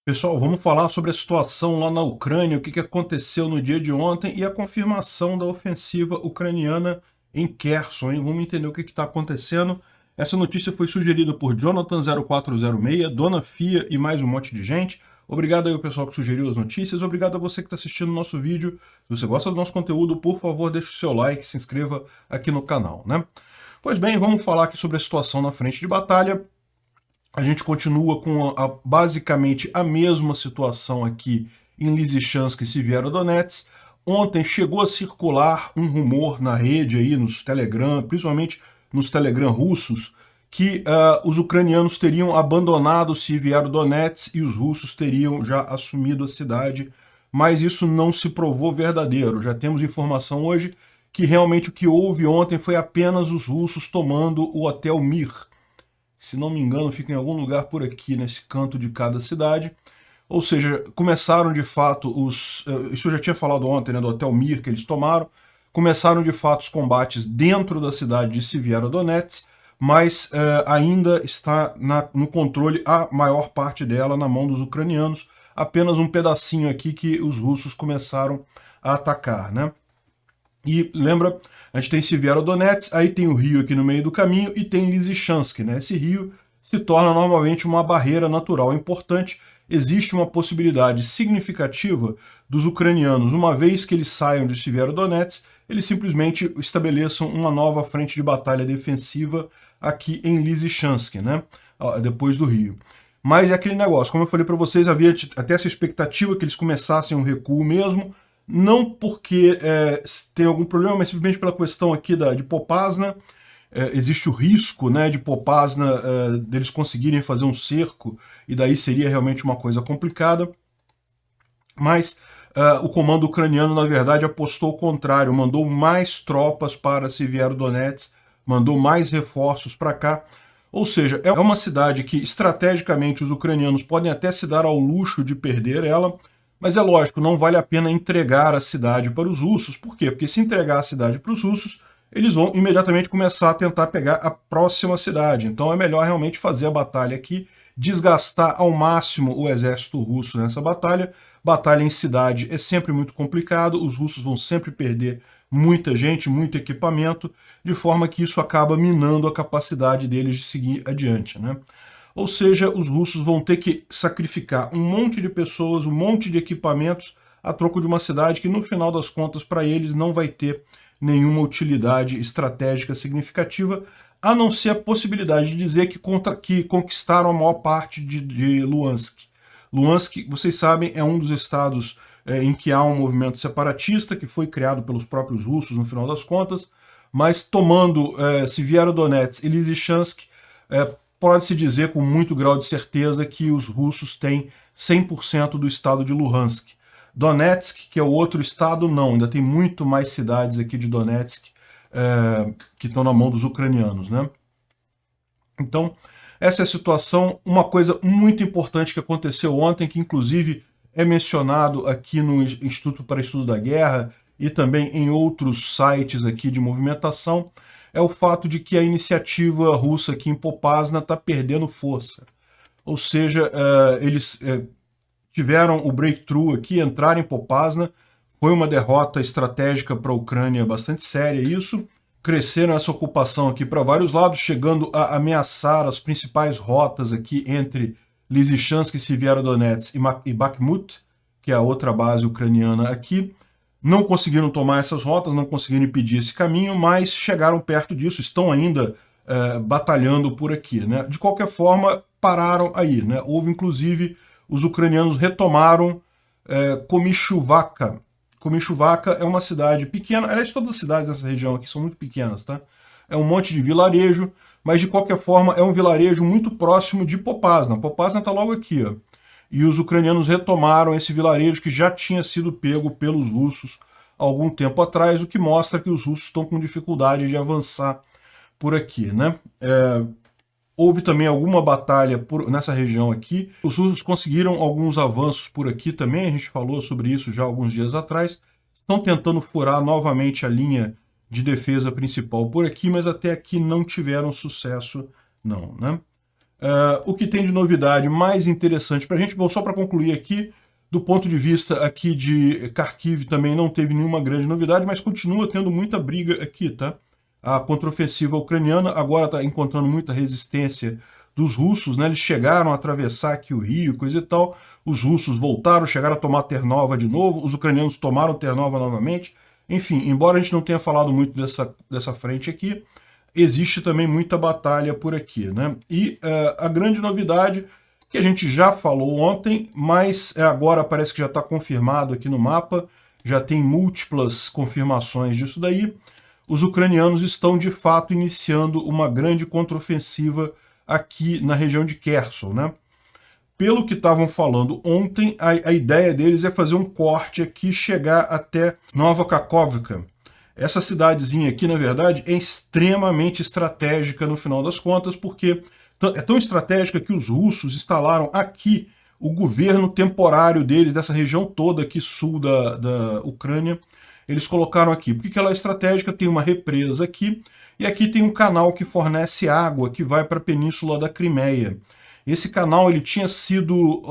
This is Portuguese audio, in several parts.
Pessoal, vamos falar sobre a situação lá na Ucrânia, o que aconteceu no dia de ontem e a confirmação da ofensiva ucraniana em Kherson, hein? Vamos entender o que está acontecendo. Essa notícia foi sugerida por Jonathan0406, Dona Fia e mais um monte de gente. Obrigado aí ao pessoal que sugeriu as notícias, obrigado a você que está assistindo o nosso vídeo. Se você gosta do nosso conteúdo, por favor, deixe o seu like, se inscreva aqui no canal, né? Pois bem, vamos falar aqui sobre a situação na frente de batalha. A gente continua com basicamente a mesma situação aqui em Lysychansk e Severodonetsk. Ontem chegou a circular um rumor na rede aí, nos Telegram, principalmente nos Telegram russos, que os ucranianos teriam abandonado Severodonetsk e os russos teriam já assumido a cidade, mas isso não se provou verdadeiro. Já temos informação hoje que realmente o que houve ontem foi apenas os russos tomando o Hotel Mir. Se não me engano, fica em algum lugar por aqui, nesse canto de cada cidade. Ou seja, começaram de fato isso eu já tinha falado ontem, né, do Hotel Mir que eles tomaram. Começaram de fato os combates dentro da cidade de Severodonetsk, mas ainda está no controle a maior parte dela na mão dos ucranianos. Apenas um pedacinho aqui que os russos começaram a atacar, né? E lembra, a gente tem Severodonetsk, aí tem o rio aqui no meio do caminho e tem Lysychansk, né? Esse rio se torna normalmente uma barreira natural importante. Existe uma possibilidade significativa dos ucranianos, uma vez que eles saiam de Severodonetsk, eles simplesmente estabeleçam uma nova frente de batalha defensiva aqui em Lysychansk, né? Depois do rio. Mas é aquele negócio, como eu falei para vocês, havia até essa expectativa que eles começassem um recuo mesmo, não porque tem algum problema, mas simplesmente pela questão aqui de Popasna. Existe o risco, né, de Popasna deles conseguirem fazer um cerco, e daí seria realmente uma coisa complicada. Mas o comando ucraniano, na verdade, apostou o contrário, mandou mais tropas para Severodonetsk, mandou mais reforços para cá. Ou seja, é uma cidade que estrategicamente os ucranianos podem até se dar ao luxo de perder ela, mas é lógico, não vale a pena entregar a cidade para os russos. Por quê? Porque se entregar a cidade para os russos, eles vão imediatamente começar a tentar pegar a próxima cidade. Então é melhor realmente fazer a batalha aqui, desgastar ao máximo o exército russo nessa batalha. Batalha em cidade é sempre muito complicado, os russos vão sempre perder muita gente, muito equipamento, de forma que isso acaba minando a capacidade deles de seguir adiante, né? Ou seja, os russos vão ter que sacrificar um monte de pessoas, um monte de equipamentos a troco de uma cidade que, no final das contas, para eles não vai ter nenhuma utilidade estratégica significativa, a não ser a possibilidade de dizer que conquistaram a maior parte de Luhansk. Luhansk, vocês sabem, é um dos estados em que há um movimento separatista, que foi criado pelos próprios russos, no final das contas, mas tomando Severodonetsk e Lysychansk, pode-se dizer com muito grau de certeza que os russos têm 100% do estado de Luhansk. Donetsk, que é o outro estado, não. Ainda tem muito mais cidades aqui de Donetsk que estão na mão dos ucranianos, né? Então, essa é a situação. Uma coisa muito importante que aconteceu ontem, que inclusive é mencionado aqui no Instituto para Estudo da Guerra e também em outros sites aqui de movimentação, é o fato de que a iniciativa russa aqui em Popasna está perdendo força. Ou seja, eles tiveram o breakthrough aqui, entraram em Popasna, foi uma derrota estratégica para a Ucrânia bastante séria isso, cresceram essa ocupação aqui para vários lados, chegando a ameaçar as principais rotas aqui entre Lysychansk e Severodonetsk e Bakhmut, que é a outra base ucraniana aqui. Não conseguiram tomar essas rotas, não conseguiram impedir esse caminho, mas chegaram perto disso, estão ainda batalhando por aqui, né? De qualquer forma, pararam aí, né? Houve, inclusive, os ucranianos retomaram Komishuvaka. Komishuvaka é uma cidade pequena, aliás, todas as cidades dessa região aqui são muito pequenas, tá? É um monte de vilarejo, mas de qualquer forma é um vilarejo muito próximo de Popasna. Popasna está logo aqui, ó. E os ucranianos retomaram esse vilarejo que já tinha sido pego pelos russos há algum tempo atrás, o que mostra que os russos estão com dificuldade de avançar por aqui, né? Houve também alguma batalha nessa região aqui. Os russos conseguiram alguns avanços por aqui também, a gente falou sobre isso já alguns dias atrás. Estão tentando furar novamente a linha de defesa principal por aqui, mas até aqui não tiveram sucesso não, né? O que tem de novidade mais interessante para a gente, bom, só para concluir aqui, do ponto de vista aqui de Kharkiv também não teve nenhuma grande novidade, mas continua tendo muita briga aqui, tá? A contraofensiva ucraniana agora está encontrando muita resistência dos russos, né? Eles chegaram a atravessar aqui o rio, coisa e tal, os russos voltaram, chegaram a tomar Ternova de novo, os ucranianos tomaram Ternova novamente, enfim, embora a gente não tenha falado muito dessa frente aqui, existe também muita batalha por aqui, né? E a grande novidade, que a gente já falou ontem, mas agora parece que já está confirmado aqui no mapa, já tem múltiplas confirmações disso daí, os ucranianos estão de fato iniciando uma grande contraofensiva aqui na região de Kherson, né? Pelo que estavam falando ontem, a ideia deles é fazer um corte aqui, chegar até Nova Kakhovka. Essa cidadezinha aqui, na verdade, é extremamente estratégica no final das contas, porque é tão estratégica que os russos instalaram aqui o governo temporário deles, dessa região toda aqui sul da Ucrânia, eles colocaram aqui. Por que ela é estratégica? Tem uma represa aqui, e aqui tem um canal que fornece água, que vai para a península da Crimeia. Esse canal ele tinha sido,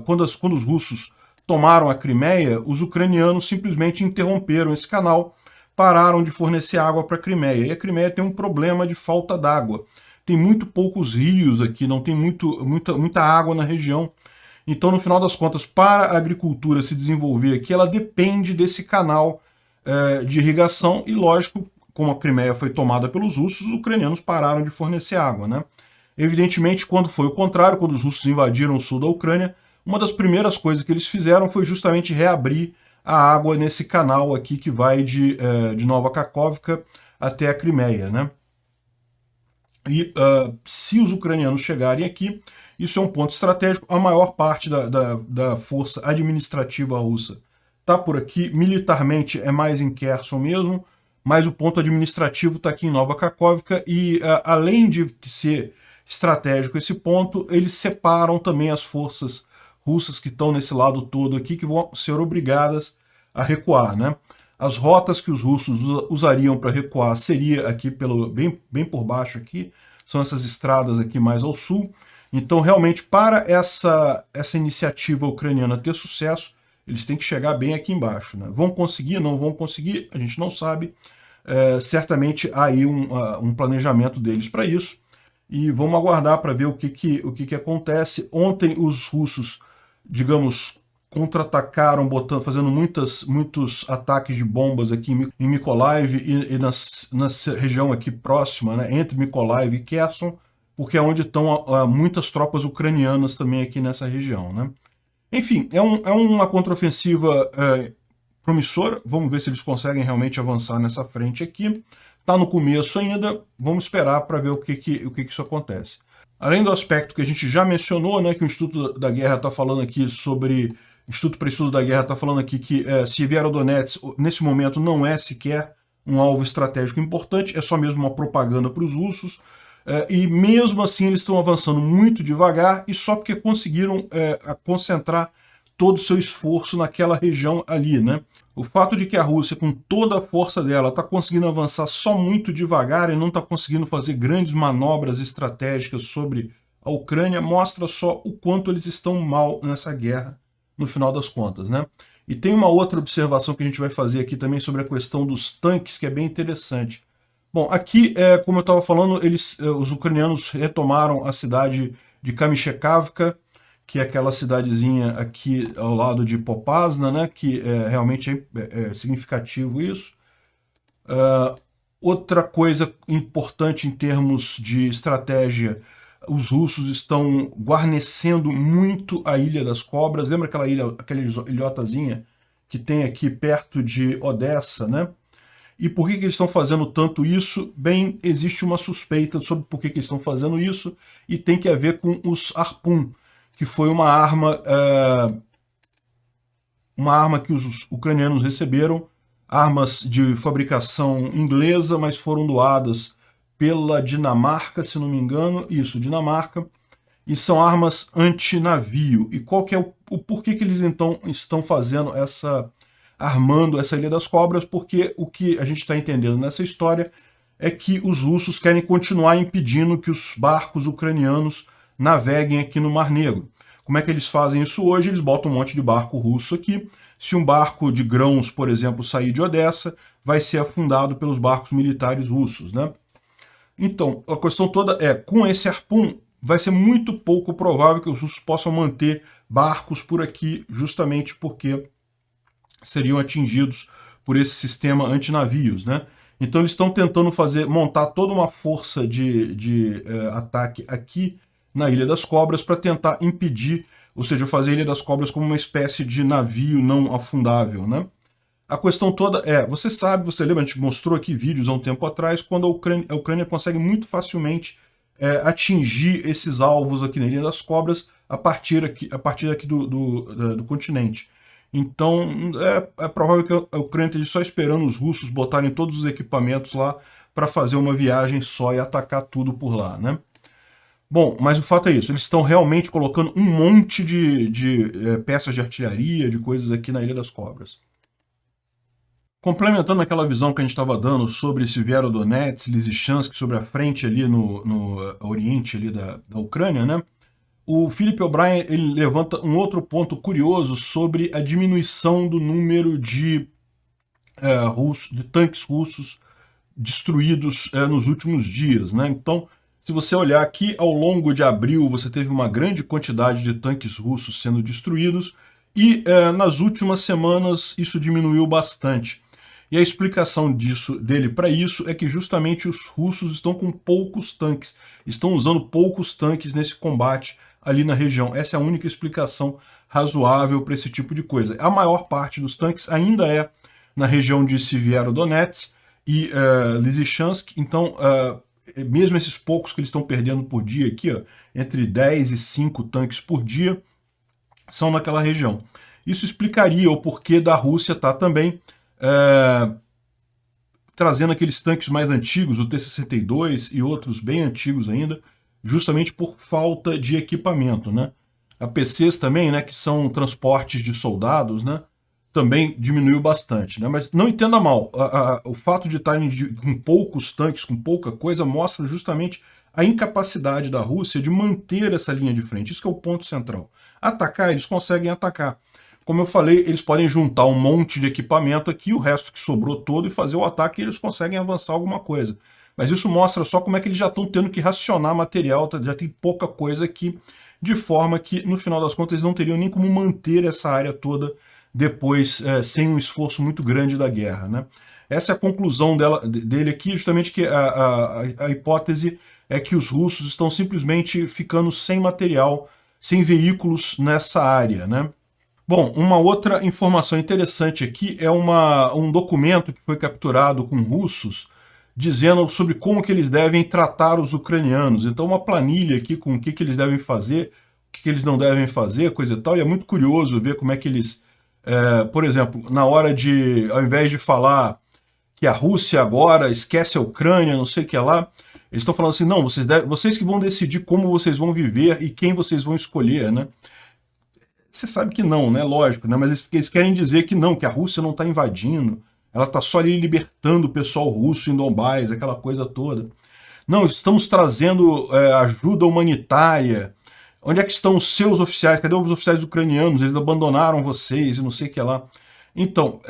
quando os russos tomaram a Crimeia, os ucranianos simplesmente interromperam esse canal, pararam de fornecer água para a Crimeia. E a Crimeia tem um problema de falta d'água. Tem muito poucos rios aqui, não tem muita água na região. Então, no final das contas, para a agricultura se desenvolver aqui, ela depende desse canal de irrigação. E, lógico, como a Crimeia foi tomada pelos russos, os ucranianos pararam de fornecer água, né? Evidentemente, quando foi o contrário, quando os russos invadiram o sul da Ucrânia, uma das primeiras coisas que eles fizeram foi justamente reabrir a água nesse canal aqui que vai de Nova Kakhovka até a Crimeia, né? E se os ucranianos chegarem aqui, isso é um ponto estratégico. A maior parte da força administrativa russa está por aqui. Militarmente é mais em Kherson mesmo, mas o ponto administrativo está aqui em Nova Kakhovka e além de ser estratégico esse ponto, eles separam também as forças russas que estão nesse lado todo aqui, que vão ser obrigadas a recuar, né? As rotas que os russos usariam para recuar seria aqui bem por baixo aqui, são essas estradas aqui mais ao sul. Então, realmente, para essa iniciativa ucraniana ter sucesso, eles têm que chegar bem aqui embaixo, né? Vão conseguir, não vão conseguir, a gente não sabe. Certamente há aí um planejamento deles para isso. E vamos aguardar para ver o que acontece. Ontem os russos, digamos, contra-atacaram, fazendo muitos ataques de bombas aqui em Mykolaiv e nessa região aqui próxima, né, entre Mykolaiv e Kherson, porque é onde estão muitas tropas ucranianas também aqui nessa região, né? Enfim, é uma contraofensiva promissora. Vamos ver se eles conseguem realmente avançar nessa frente aqui. Está no começo ainda, vamos esperar para ver o que isso acontece. Além do aspecto que a gente já mencionou, né, que o Instituto da Guerra está falando aqui sobre... O Instituto para Estudo da Guerra está falando aqui que Severodonetsk, nesse momento, não é sequer um alvo estratégico importante, é só mesmo uma propaganda para os russos, e mesmo assim eles estão avançando muito devagar, e só porque conseguiram concentrar todo o seu esforço naquela região ali, né? O fato de que a Rússia, com toda a força dela, está conseguindo avançar só muito devagar e não está conseguindo fazer grandes manobras estratégicas sobre a Ucrânia, mostra só o quanto eles estão mal nessa guerra, no final das contas, né? E tem uma outra observação que a gente vai fazer aqui também sobre a questão dos tanques, que é bem interessante. Bom, aqui, como eu estava falando, os ucranianos retomaram a cidade de Kamyshevka, que é aquela cidadezinha aqui ao lado de Popasna, né? Que realmente é significativo isso. Outra coisa importante em termos de estratégia, os russos estão guarnecendo muito a Ilha das Cobras. Lembra aquela ilhotazinha que tem aqui perto de Odessa, né? E por que eles estão fazendo tanto isso? Bem, existe uma suspeita sobre por que eles estão fazendo isso, e tem que ver com os Harpoon, que foi uma arma que os ucranianos receberam, armas de fabricação inglesa, mas foram doadas pela Dinamarca, se não me engano, isso, Dinamarca, e são armas anti-navio. E qual que é o porquê que eles então estão fazendo armando essa Ilha das Cobras? Porque o que a gente está entendendo nessa história é que os russos querem continuar impedindo que os barcos ucranianos naveguem aqui no Mar Negro. Como é que eles fazem isso hoje? Eles botam um monte de barco russo aqui. Se um barco de grãos, por exemplo, sair de Odessa, vai ser afundado pelos barcos militares russos, né? Então, a questão toda é, com esse Harpoon, vai ser muito pouco provável que os russos possam manter barcos por aqui, justamente porque seriam atingidos por esse sistema antinavios, né? Então eles estão tentando montar toda uma força de ataque aqui na Ilha das Cobras para tentar impedir, ou seja, fazer a Ilha das Cobras como uma espécie de navio não afundável, né? A questão toda é, você sabe, você lembra, a gente mostrou aqui vídeos há um tempo atrás, quando a Ucrânia consegue muito facilmente atingir esses alvos aqui na Ilha das Cobras a partir aqui do continente. Então, é provável que a Ucrânia esteja só esperando os russos botarem todos os equipamentos lá para fazer uma viagem só e atacar tudo por lá, né? Bom, mas o fato é isso, eles estão realmente colocando um monte de peças de artilharia, de coisas aqui na Ilha das Cobras. Complementando aquela visão que a gente estava dando sobre Severodonetsk, Lysychansk, sobre a frente ali no oriente ali da Ucrânia, né? O Philip O'Brien ele levanta um outro ponto curioso sobre a diminuição do número de tanques russos destruídos nos últimos dias, né? Então, se você olhar aqui, ao longo de abril, você teve uma grande quantidade de tanques russos sendo destruídos e nas últimas semanas isso diminuiu bastante. E a explicação dele para isso é que justamente os russos estão com poucos tanques, estão usando poucos tanques nesse combate ali na região. Essa é a única explicação razoável para esse tipo de coisa. A maior parte dos tanques ainda é na região de Severodonetsk e Lysychansk, então mesmo esses poucos que eles estão perdendo por dia aqui, ó, entre 10 e 5 tanques por dia, são naquela região. Isso explicaria o porquê da Rússia estar também trazendo aqueles tanques mais antigos, o T-62 e outros bem antigos ainda, justamente por falta de equipamento, né? APCs também, né, que são transportes de soldados, né, também diminuiu bastante, né? Mas não entenda mal, o fato de estarem com poucos tanques, com pouca coisa, mostra justamente a incapacidade da Rússia de manter essa linha de frente. Isso que é o ponto central. Atacar, eles conseguem atacar. Como eu falei, eles podem juntar um monte de equipamento aqui, o resto que sobrou todo, e fazer o ataque, e eles conseguem avançar alguma coisa. Mas isso mostra só como é que eles já estão tendo que racionar material, já tem pouca coisa aqui, de forma que, no final das contas, eles não teriam nem como manter essa área toda depois, sem um esforço muito grande da guerra, né? Essa é a conclusão dele aqui, justamente que a hipótese é que os russos estão simplesmente ficando sem material, sem veículos nessa área, né? Bom, uma outra informação interessante aqui é um documento que foi capturado com russos, dizendo sobre como que eles devem tratar os ucranianos. Então, uma planilha aqui com o que eles devem fazer, o que eles não devem fazer, coisa e tal, e é muito curioso ver como é que eles, por exemplo, na hora de, ao invés de falar que a Rússia agora esquece a Ucrânia, não sei o que lá, eles estão falando assim, não, vocês que vão decidir como vocês vão viver e quem vocês vão escolher, né? Você sabe que não, né? Lógico, né? Mas eles querem dizer que não, que a Rússia não está invadindo, ela está só ali libertando o pessoal russo em Donbás, aquela coisa toda. Não, estamos trazendo ajuda humanitária. Onde é que estão os seus oficiais? Cadê os oficiais ucranianos? Eles abandonaram vocês e não sei o que lá. Então,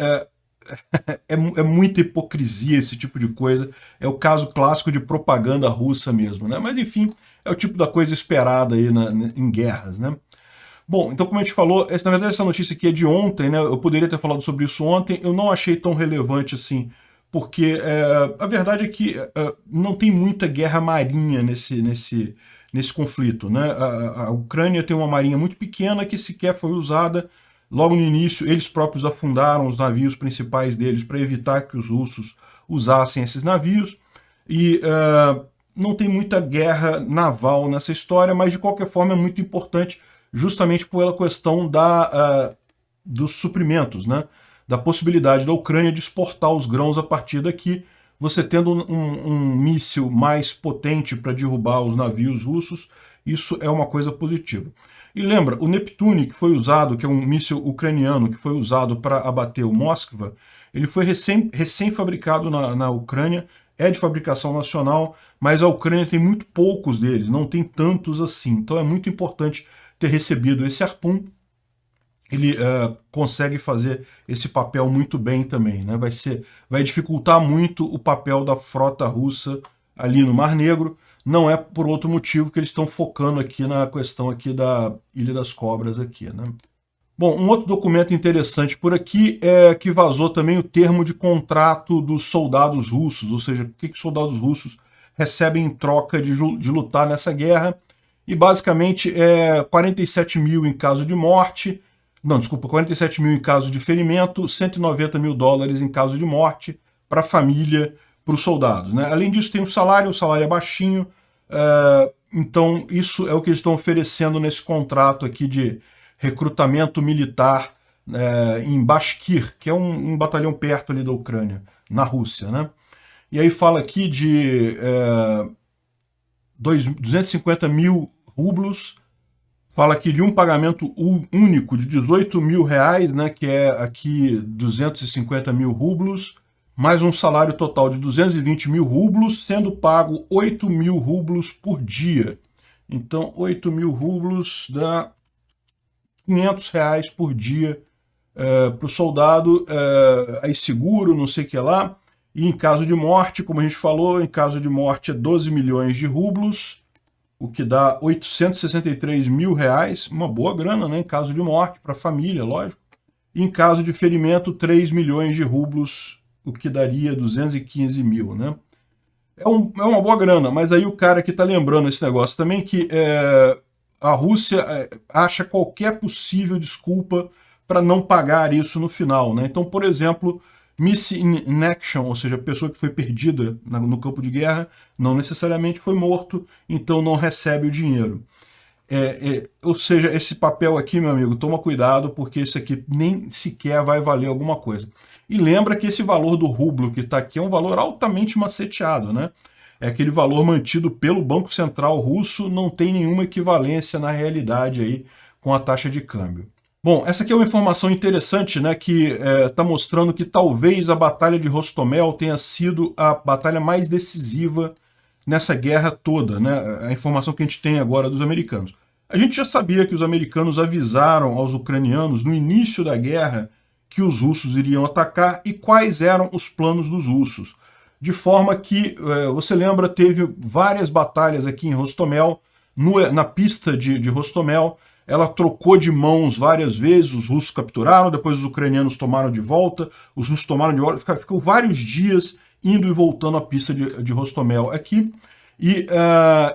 é muita hipocrisia esse tipo de coisa. É o caso clássico de propaganda russa mesmo, né? Mas, enfim, é o tipo da coisa esperada aí em guerras, né? Bom, então como a gente falou, na verdade essa notícia aqui é de ontem, né? Eu poderia ter falado sobre isso ontem, eu não achei tão relevante assim, porque a verdade é que não tem muita guerra marinha nesse conflito, né? A Ucrânia tem uma marinha muito pequena que sequer foi usada. Logo no início, eles próprios afundaram os navios principais deles para evitar que os russos usassem esses navios, e não tem muita guerra naval nessa história, mas de qualquer forma é muito importante, justamente pela questão dos suprimentos, né? Da possibilidade da Ucrânia de exportar os grãos a partir daqui, você tendo um míssil mais potente para derrubar os navios russos, isso é uma coisa positiva. E lembra, o Neptune, que foi usado, que é um míssil ucraniano, que foi usado para abater o Moskva, ele foi recém-fabricado na Ucrânia é de fabricação nacional, mas a Ucrânia tem muito poucos deles, não tem tantos assim. Então é muito importante ter recebido esse Harpoon. Ele consegue fazer esse papel muito bem também, né? Vai dificultar muito o papel da frota russa ali no Mar Negro. Não é por outro motivo que eles estão focando aqui na questão aqui da Ilha das Cobras aqui, né? Bom, um outro documento interessante por aqui é que vazou também o termo de contrato dos soldados russos, ou seja, o que os soldados russos recebem em troca de lutar nessa guerra. E basicamente é 47 mil em caso de morte, não, desculpa, 47 mil em caso de ferimento, 190 mil dólares em caso de morte para a família, para os soldados, né? Além disso tem o salário é baixinho, então isso é o que eles estão oferecendo nesse contrato aqui de recrutamento militar em Bashkir, que é um batalhão perto ali da Ucrânia, na Rússia, né? E aí fala aqui de 250 mil rublos, fala aqui de um pagamento único de 18 mil reais, né, que é aqui 250 mil rublos, mais um salário total de 220 mil rublos, sendo pago 8 mil rublos por dia. Então, 8 mil rublos dá 500 reais por dia para o soldado, aí seguro, não sei o que lá. E em caso de morte, como a gente falou, em caso de morte é 12 milhões de rublos, o que dá 863 mil reais, uma boa grana, né, em caso de morte, para a família, lógico. E em caso de ferimento, 3 milhões de rublos, o que daria 215 mil, né? É uma boa grana, mas aí o cara que está lembrando esse negócio também que a Rússia acha qualquer possível desculpa para não pagar isso no final, né? Então, por exemplo, Missing in Action, ou seja, a pessoa que foi perdida no campo de guerra, não necessariamente foi morto, então não recebe o dinheiro. Ou seja, esse papel aqui, meu amigo, toma cuidado, porque esse aqui nem sequer vai valer alguma coisa. E lembra que esse valor do rublo que está aqui é um valor altamente maceteado, né? É aquele valor mantido pelo Banco Central russo, não tem nenhuma equivalência na realidade aí com a taxa de câmbio. Bom, essa aqui é uma informação interessante, né, que está mostrando que talvez a Batalha de Hostomel tenha sido a batalha mais decisiva nessa guerra toda, né? A informação que a gente tem agora dos americanos. A gente já sabia que os americanos avisaram aos ucranianos no início da guerra que os russos iriam atacar e quais eram os planos dos russos. De forma que, você lembra, teve várias batalhas aqui em Hostomel, na pista de Hostomel. Ela trocou de mãos várias vezes, os russos capturaram, depois os ucranianos tomaram de volta, os russos tomaram de volta, ficou vários dias indo e voltando à pista de Hostomel aqui. E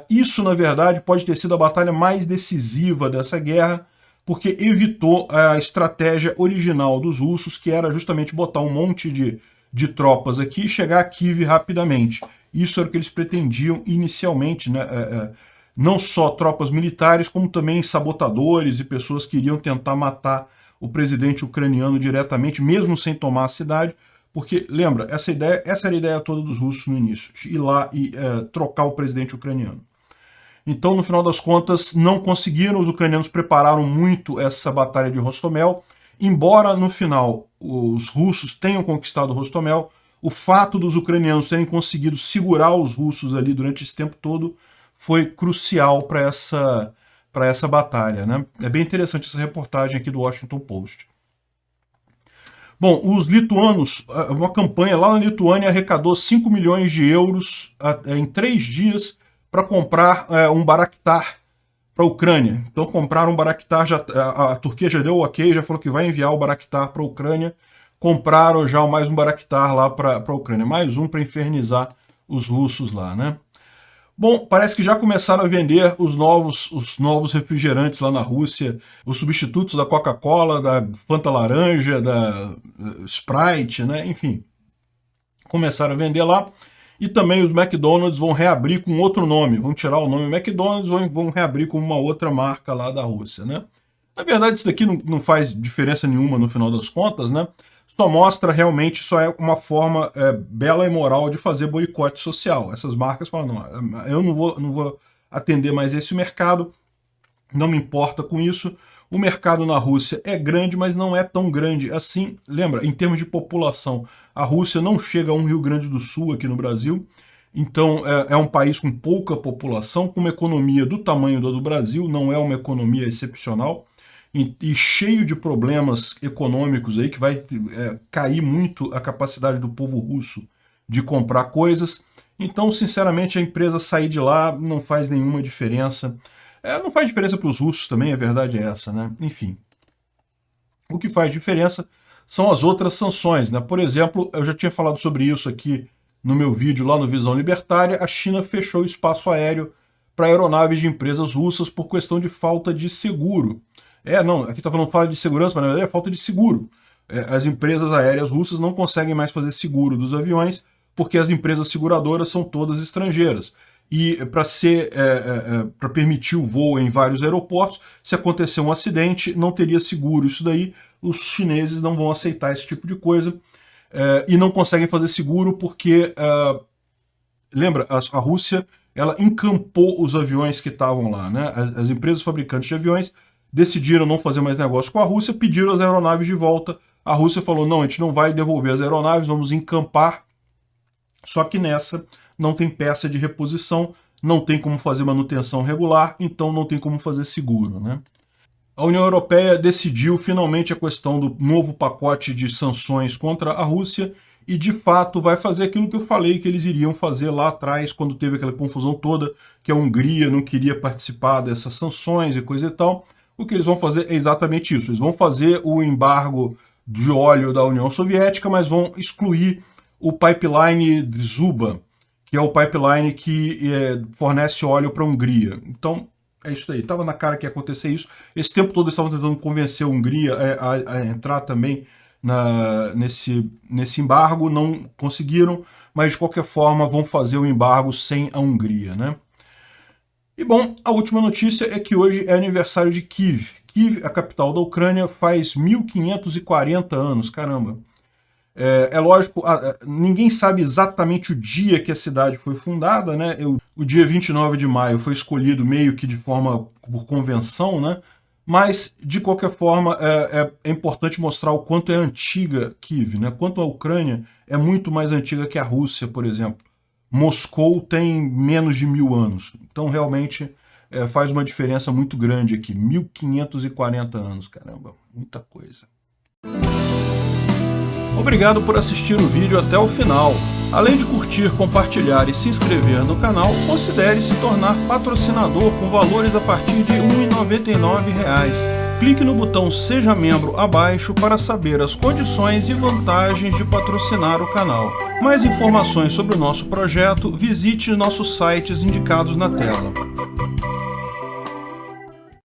isso, na verdade, pode ter sido a batalha mais decisiva dessa guerra, porque evitou a estratégia original dos russos, que era justamente botar um monte de tropas aqui e chegar a Kiev rapidamente. Isso era o que eles pretendiam inicialmente, né? Não só tropas militares, como também sabotadores e pessoas que iriam tentar matar o presidente ucraniano diretamente, mesmo sem tomar a cidade, porque, lembra, essa era a ideia toda dos russos no início, ir lá e trocar o presidente ucraniano. Então, no final das contas, não conseguiram, os ucranianos prepararam muito essa batalha de Hostomel, embora no final os russos tenham conquistado Hostomel, o fato dos ucranianos terem conseguido segurar os russos ali durante esse tempo todo foi crucial para essa batalha, né? É bem interessante essa reportagem aqui do Washington Post. Bom, os lituanos, uma campanha lá na Lituânia arrecadou 5 milhões de euros em 3 dias para comprar um Bayraktar para a Ucrânia. Então compraram um Bayraktar, a Turquia já deu o ok, já falou que vai enviar o Bayraktar para a Ucrânia, compraram já mais um Bayraktar lá para a Ucrânia, mais um para infernizar os russos lá, né? Bom, parece que já começaram a vender os novos refrigerantes lá na Rússia, os substitutos da Coca-Cola, da Fanta Laranja, da Sprite, né? Enfim, começaram a vender lá. E também os McDonald's vão reabrir com outro nome, vão tirar o nome McDonald's e vão reabrir com uma outra marca lá da Rússia, né? Na verdade, isso daqui não faz diferença nenhuma no final das contas, né? Só mostra realmente, só é uma forma bela e moral de fazer boicote social. Essas marcas falam, não, eu não vou atender mais esse mercado, não me importa com isso. O mercado na Rússia é grande, mas não é tão grande assim. Lembra, em termos de população, a Rússia não chega a um Rio Grande do Sul aqui no Brasil. Então é um país com pouca população, com uma economia do tamanho do Brasil, não é uma economia excepcional, e cheio de problemas econômicos aí, que vai cair muito a capacidade do povo russo de comprar coisas. Então, sinceramente, a empresa sair de lá não faz nenhuma diferença. Não faz diferença para os russos também, a verdade é essa, né? Enfim. O que faz diferença são as outras sanções, né? Por exemplo, eu já tinha falado sobre isso aqui no meu vídeo lá no Visão Libertária, a China fechou o espaço aéreo para aeronaves de empresas russas por questão de falta de seguro. Não, aqui está falando falta de segurança, mas na verdade é falta de seguro. As empresas aéreas russas não conseguem mais fazer seguro dos aviões porque as empresas seguradoras são todas estrangeiras. E para permitir o voo em vários aeroportos, se acontecer um acidente, não teria seguro. Isso daí, os chineses não vão aceitar esse tipo de coisa. E não conseguem fazer seguro porque, lembra, a Rússia ela encampou os aviões que estavam lá, né? As empresas fabricantes de aviões decidiram não fazer mais negócio com a Rússia, pediram as aeronaves de volta. A Rússia falou, não, a gente não vai devolver as aeronaves, vamos encampar. Só que nessa não tem peça de reposição, não tem como fazer manutenção regular, então não tem como fazer seguro, né? A União Europeia decidiu finalmente a questão do novo pacote de sanções contra a Rússia e, de fato, vai fazer aquilo que eu falei que eles iriam fazer lá atrás, quando teve aquela confusão toda, que a Hungria não queria participar dessas sanções e coisa e tal. O que eles vão fazer é exatamente isso. Eles vão fazer o embargo de óleo da União Soviética, mas vão excluir o pipeline Druzhba, que é o pipeline que fornece óleo para a Hungria. Então, é isso aí. Estava na cara que ia acontecer isso. Esse tempo todo eles estavam tentando convencer a Hungria a entrar também nesse embargo. Não conseguiram, mas de qualquer forma vão fazer o embargo sem a Hungria, né? E bom, a última notícia é que hoje é aniversário de Kiev. Kiev, a capital da Ucrânia, faz 1540 anos, caramba. Lógico, ninguém sabe exatamente o dia que a cidade foi fundada, né? O dia 29 de maio foi escolhido meio que de forma por convenção, né? Mas, de qualquer forma, é importante mostrar o quanto é antiga Kiev, né? Quanto a Ucrânia é muito mais antiga que a Rússia, por exemplo. Moscou tem menos de 1000 anos. Então, realmente, faz uma diferença muito grande aqui. 1540 anos, caramba, muita coisa. Obrigado por assistir o vídeo até o final. Além de curtir, compartilhar e se inscrever no canal, considere se tornar patrocinador com valores a partir de R$ 1,99. Clique no botão Seja Membro abaixo para saber as condições e vantagens de patrocinar o canal. Mais informações sobre o nosso projeto, visite nossos sites indicados na tela.